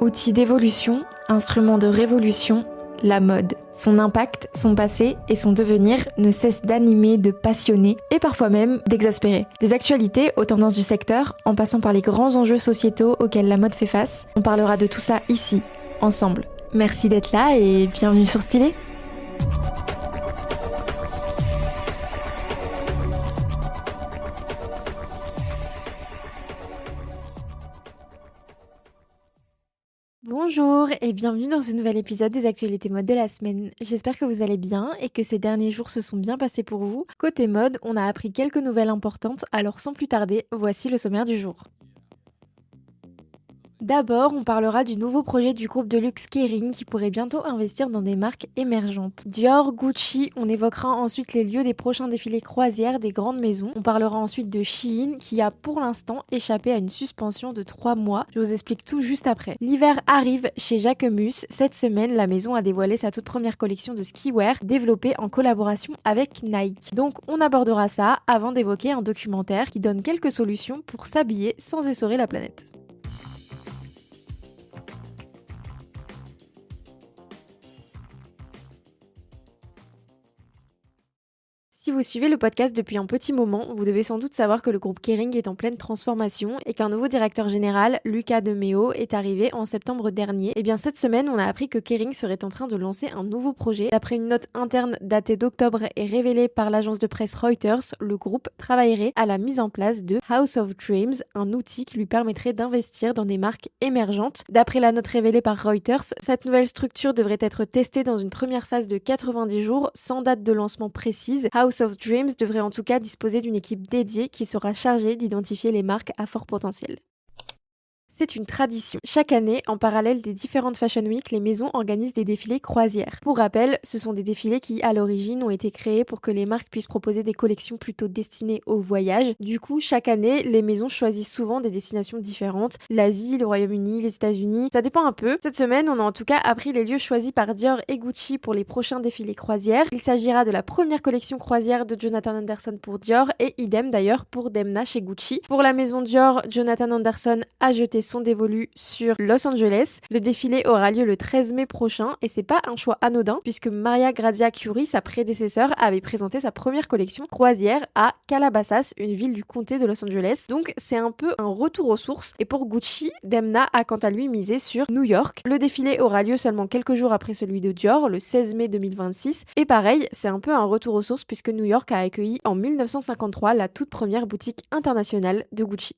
Outil d'évolution, instrument de révolution, la mode. Son impact, son passé et son devenir ne cessent d'animer, de passionner et parfois même d'exaspérer. Des actualités aux tendances du secteur, en passant par les grands enjeux sociétaux auxquels la mode fait face, on parlera de tout ça ici, ensemble. Merci d'être là et bienvenue sur Stylé. Bonjour et bienvenue dans ce nouvel épisode des actualités mode de la semaine. J'espère que vous allez bien et que ces derniers jours se sont bien passés pour vous. Côté mode, on a appris quelques nouvelles importantes, alors sans plus tarder, voici le sommaire du jour. D'abord, on parlera du nouveau projet du groupe de luxe Kering qui pourrait bientôt investir dans des marques émergentes. Dior, Gucci, on évoquera ensuite les lieux des prochains défilés croisières des grandes maisons. On parlera ensuite de Shein qui a pour l'instant échappé à une suspension de 3 mois. Je vous explique tout juste après. L'hiver arrive chez Jacquemus. Cette semaine, la maison a dévoilé sa toute première collection de skiwear développée en collaboration avec Nike. Donc on abordera ça avant d'évoquer un documentaire qui donne quelques solutions pour s'habiller sans essorer la planète. Si vous suivez le podcast depuis un petit moment, vous devez sans doute savoir que le groupe Kering est en pleine transformation et qu'un nouveau directeur général, Luca de Meo, est arrivé en septembre dernier. Et bien cette semaine, on a appris que Kering serait en train de lancer un nouveau projet. D'après une note interne datée d'octobre et révélée par l'agence de presse Reuters, le groupe travaillerait à la mise en place de House of Dreams, un outil qui lui permettrait d'investir dans des marques émergentes. D'après la note révélée par Reuters, cette nouvelle structure devrait être testée dans une première phase de 90 jours, sans date de lancement précise. House of Dreams devrait en tout cas disposer d'une équipe dédiée qui sera chargée d'identifier les marques à fort potentiel. C'est une tradition. Chaque année, en parallèle des différentes Fashion Week, les maisons organisent des défilés croisières. Pour rappel, ce sont des défilés qui, à l'origine, ont été créés pour que les marques puissent proposer des collections plutôt destinées au voyage. Du coup, chaque année, les maisons choisissent souvent des destinations différentes. L'Asie, le Royaume-Uni, les États-Unis, ça dépend un peu. Cette semaine, on a en tout cas appris les lieux choisis par Dior et Gucci pour les prochains défilés croisières. Il s'agira de la première collection croisière de Jonathan Anderson pour Dior et idem d'ailleurs pour Demna chez Gucci. Pour la maison Dior, Jonathan Anderson a jeté son dévolu sur Los Angeles. Le défilé aura lieu le 13 mai prochain et c'est pas un choix anodin puisque Maria Grazia Chiuri, sa prédécesseur, avait présenté sa première collection croisière à Calabasas, une ville du comté de Los Angeles. Donc c'est un peu un retour aux sources. Et pour Gucci, Demna a quant à lui misé sur New York. Le défilé aura lieu seulement quelques jours après celui de Dior, le 16 mai 2026. Et pareil, c'est un peu un retour aux sources puisque New York a accueilli en 1953 la toute première boutique internationale de Gucci.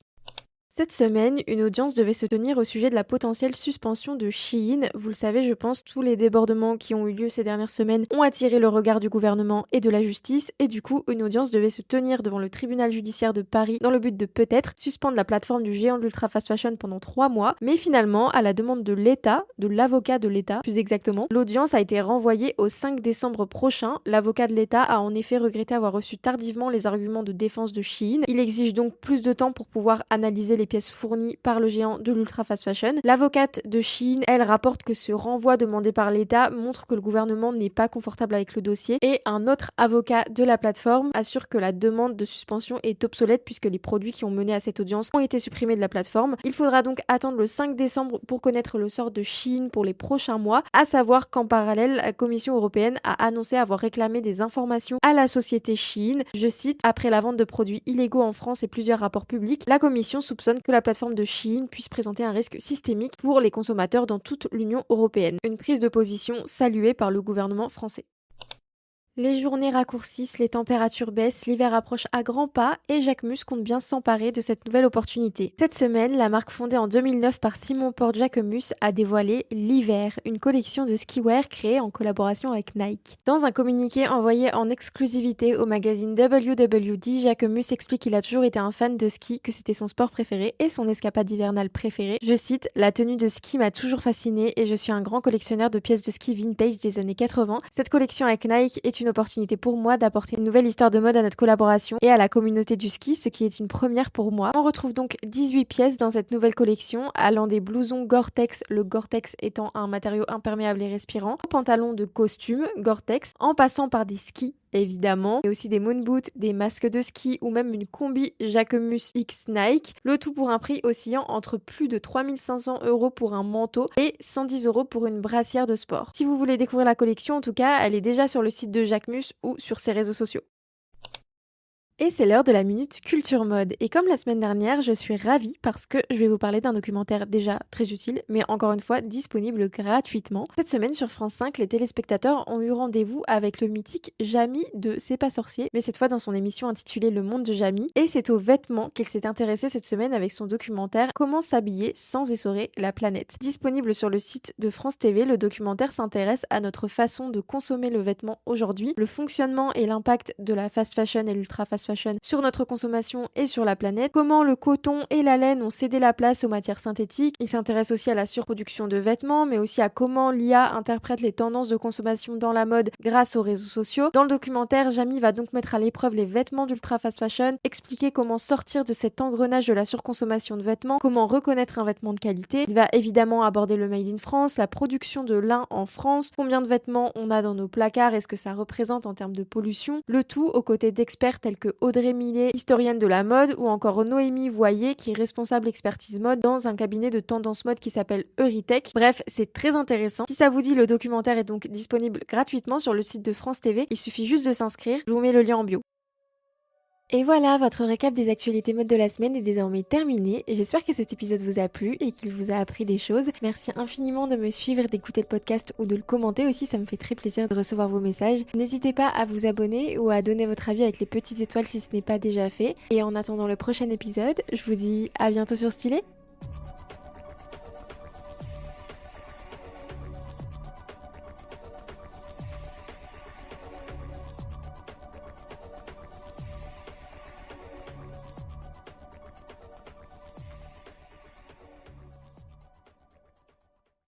Cette semaine, une audience devait se tenir au sujet de la potentielle suspension de Shein. Vous le savez, je pense, tous les débordements qui ont eu lieu ces dernières semaines ont attiré le regard du gouvernement et de la justice, et du coup, une audience devait se tenir devant le tribunal judiciaire de Paris dans le but de peut-être suspendre la plateforme du géant de l'ultra fast fashion pendant 3 mois. Mais finalement, à la demande de l'État, de l'avocat de l'État plus exactement, l'audience a été renvoyée au 5 décembre prochain. L'avocat de l'État a en effet regretté avoir reçu tardivement les arguments de défense de Shein. Il exige donc plus de temps pour pouvoir analyser les pièces fournies par le géant de l'ultra fast fashion. L'avocate de Shein, elle rapporte que ce renvoi demandé par l'État montre que le gouvernement n'est pas confortable avec le dossier, et un autre avocat de la plateforme assure que la demande de suspension est obsolète puisque les produits qui ont mené à cette audience ont été supprimés de la plateforme. Il faudra donc attendre le 5 décembre pour connaître le sort de Shein pour les prochains mois, à savoir qu'en parallèle, la Commission européenne a annoncé avoir réclamé des informations à la société Shein. Je cite: après la vente de produits illégaux en France et plusieurs rapports publics, la Commission soupçonne que la plateforme de Shein puisse présenter un risque systémique pour les consommateurs dans toute l'Union européenne. Une prise de position saluée par le gouvernement français. Les journées raccourcissent, les températures baissent, l'hiver approche à grands pas et Jacquemus compte bien s'emparer de cette nouvelle opportunité. Cette semaine, la marque fondée en 2009 par Simon Porte Jacquemus a dévoilé l'hiver, une collection de skiwear créée en collaboration avec Nike. Dans un communiqué envoyé en exclusivité au magazine WWD, Jacquemus explique qu'il a toujours été un fan de ski, que c'était son sport préféré et son escapade hivernale préférée. Je cite: la tenue de ski m'a toujours fasciné et je suis un grand collectionneur de pièces de ski vintage des années 80. Cette collection avec Nike est une opportunité pour moi d'apporter une nouvelle histoire de mode à notre collaboration et à la communauté du ski, ce qui est une première pour moi. On retrouve donc 18 pièces dans cette nouvelle collection, allant des blousons Gore-Tex, le Gore-Tex étant un matériau imperméable et respirant, aux pantalons de costume Gore-Tex, en passant par des skis évidemment, mais aussi des moon boots, des masques de ski ou même une combi Jacquemus X Nike. Le tout pour un prix oscillant entre plus de 3500 € pour un manteau et 110 € pour une brassière de sport. Si vous voulez découvrir la collection, en tout cas, elle est déjà sur le site de Jacquemus ou sur ses réseaux sociaux. Et c'est l'heure de la minute culture mode. Et comme la semaine dernière, je suis ravie parce que je vais vous parler d'un documentaire déjà très utile, mais encore une fois disponible gratuitement. Cette semaine sur France 5, les téléspectateurs ont eu rendez-vous avec le mythique Jamy de C'est pas sorcier, mais cette fois dans son émission intitulée Le monde de Jamy. Et c'est aux vêtements qu'elle s'est intéressée cette semaine avec son documentaire Comment s'habiller sans essorer la planète. Disponible sur le site de France TV, le documentaire s'intéresse à notre façon de consommer le vêtement aujourd'hui, le fonctionnement et l'impact de la fast fashion et l'ultra fast fashion sur notre consommation et sur la planète, comment le coton et la laine ont cédé la place aux matières synthétiques. Il s'intéresse aussi à la surproduction de vêtements, mais aussi à comment l'IA interprète les tendances de consommation dans la mode grâce aux réseaux sociaux. Dans le documentaire, Jamy va donc mettre à l'épreuve les vêtements d'ultra fast fashion, expliquer comment sortir de cet engrenage de la surconsommation de vêtements, comment reconnaître un vêtement de qualité. Il va évidemment aborder le Made in France, la production de lin en France, combien de vêtements on a dans nos placards et ce que ça représente en termes de pollution, le tout aux côtés d'experts tels que Audrey Millet, historienne de la mode, ou encore Noémie Voyer, qui est responsable expertise mode dans un cabinet de tendance mode qui s'appelle Euritech. Bref, c'est très intéressant. Si ça vous dit, le documentaire est donc disponible gratuitement sur le site de France TV. Il suffit juste de s'inscrire. Je vous mets le lien en bio. Et voilà, votre récap des actualités mode de la semaine est désormais terminé. J'espère que cet épisode vous a plu et qu'il vous a appris des choses. Merci infiniment de me suivre, d'écouter le podcast ou de le commenter aussi, ça me fait très plaisir de recevoir vos messages. N'hésitez pas à vous abonner ou à donner votre avis avec les petites étoiles si ce n'est pas déjà fait. Et en attendant le prochain épisode, je vous dis à bientôt sur Stylé.